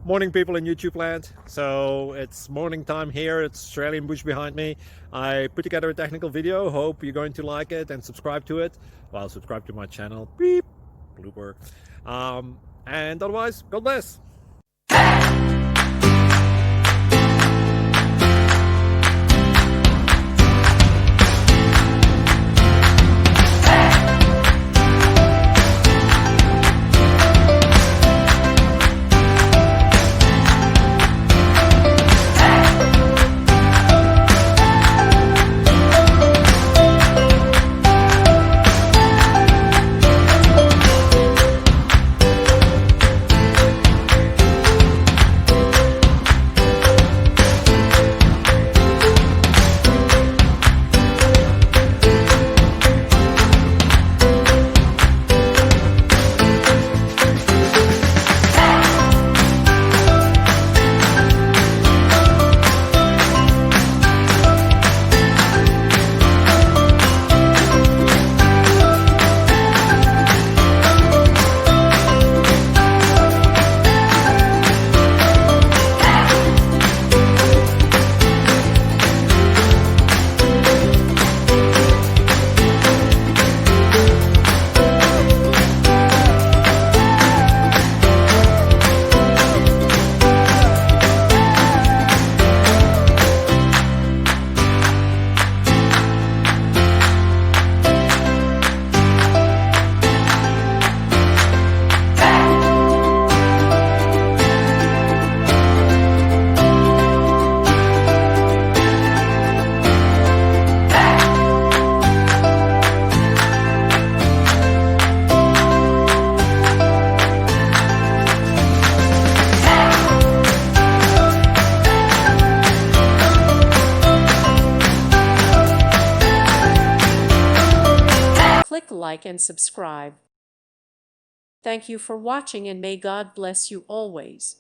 Morning, people in YouTube land. So it's morning time here. It's Australian bush behind me. I put together a technical video. Hope you're going to like it and subscribe to it. Well, subscribe to my channel. Beep. Blooper. And otherwise, God bless. Click like and subscribe. Thank you for watching and may God bless you always.